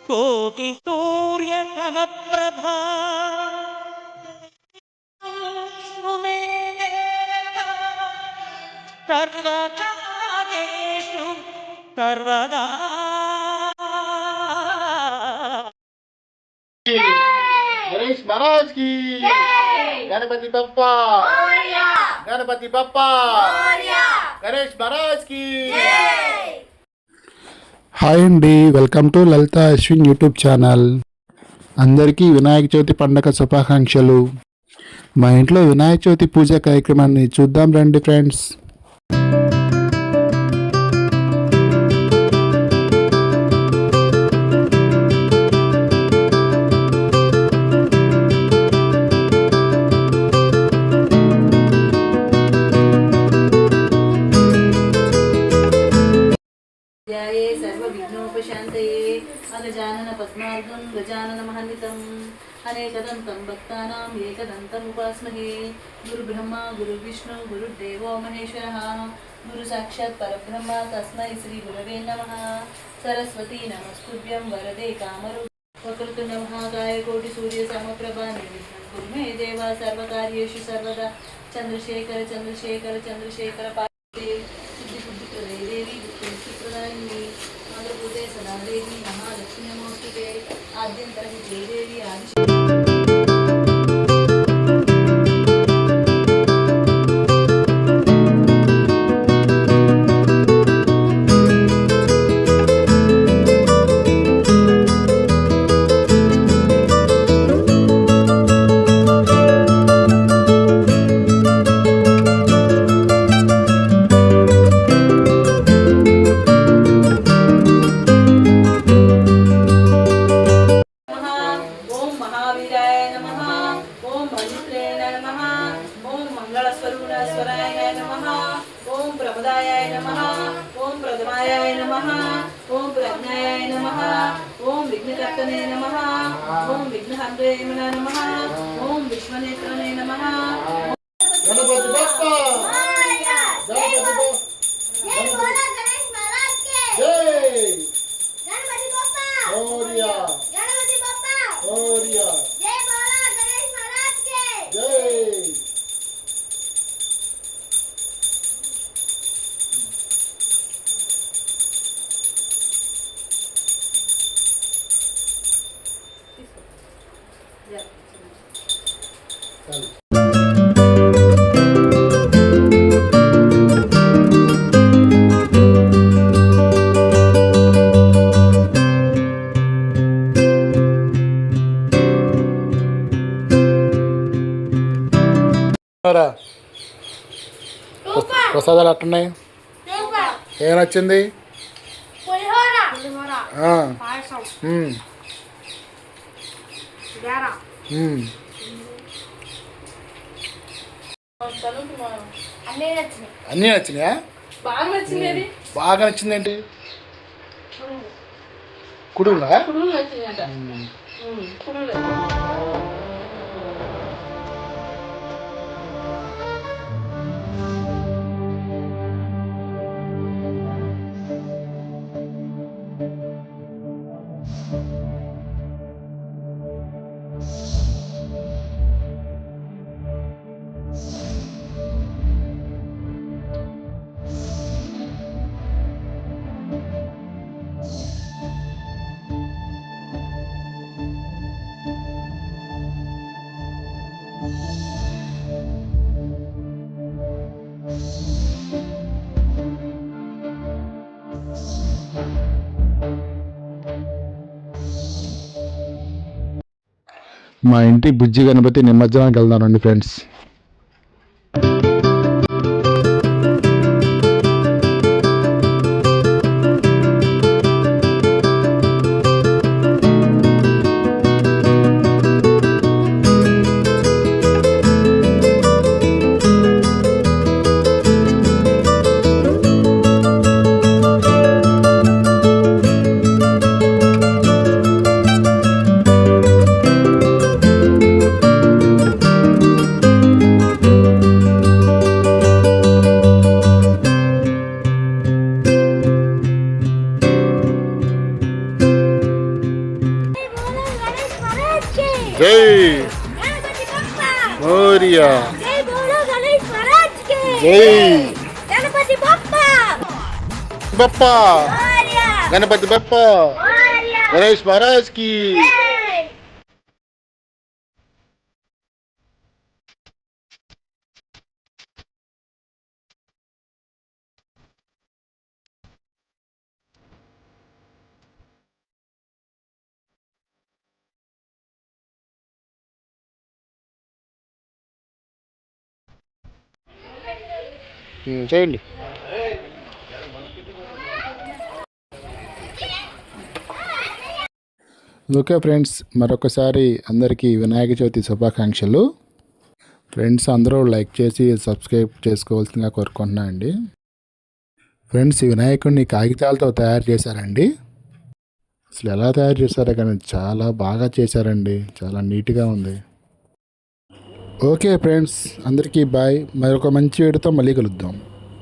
కోటి సూర్య సమప్రభా సర్వకార్యేషు సర్వదా. गणेश महाराज की गणपति बप्पा गणपति बप्पा गणेश महाराज की. హాయ్ అండి, welcome to Lalitha Ashwin YouTube channel. అందరికీ వినాయక చవితి పండగ శుభాకాంక్షలు. మా ఇంట్లో వినాయక చవితి పూజ కార్యక్రమాన్ని చూద్దాం రండి ఫ్రెండ్స్. सर्वविघ्नोपशान्तये अगजानन पद्मार्गं गजानन महन्वितम् अनेकदन्तं भक्तानाम् एकदन्तम् उपास्महे. गुरुब्रह्मा गुरुविष्णु गुरुदेवो महेश्वरः गुरुसाक्षात् परब्रह्म तस्मै श्रीगुरवे नमः. सरस्वती नमस्तुभ्यं वरदे कामरूपिणि वक्रतुण्ड महाकाय कोटिसूर्यसमप्रभा निर्विघ्नं कुरु मे देव सर्वकार्येषु सर्वदा. चन्द्रशेखर चन्द्रशेखर चन्द्रशेखर पार्वती सिद्धिबुद्धिप्रदे देवी बुद्धिप्रदायिनी आंध्रप्रदेश सदादेवी महालक्ष्मी नमोस्तुते. आद्यन्तरहि जयदेवी आदि. ओम विघ्नकर्तने नमः. ओम विघ्नहर्त्रे नमः. ओम विश्वनेत्रने नमः. गणपति बप्पा जय बोला गणेश महाराज के जय. गणपति बप्पा मोरया गणपति बप्पा मोरया जय बोला गणेश महाराज के जय. ప్రసాదాలు అట్టున్నాయి. ఏం నచ్చింది? అన్నీ నచ్చినాయా? బాగా నచ్చింది ఏంటి? కుడులా? మా ఇంటి బుజ్జి గణపతి నిమజ్జనానికి వెళ్దానండి ఫ్రెండ్స్. జై గణపతి బప్ప బప్ప మోరియా గణపతి బప్ప మోరియా గణేష్ మహారాజ్ కి జై చేయండి. ఓకే ఫ్రెండ్స్, మరొకసారి అందరికీ వినాయక చవితి శుభాకాంక్షలు. ఫ్రెండ్స్ అందరూ లైక్ చేసి సబ్స్క్రైబ్ చేసుకోవాల్సిందిగా కోరుకుంటున్నా అండి. ఫ్రెండ్స్, ఈ వినాయకుడిని కాగితాలతో తయారు చేశారండి. అసలు ఎలా తయారు చేశారో కానీ చాలా బాగా చేశారండి, చాలా నీట్గా ఉంది. ఓకే ఫ్రెండ్స్, అందరికీ బాయ్. మరొక మంచి వీడియోతో మళ్ళీ కలుద్దాం.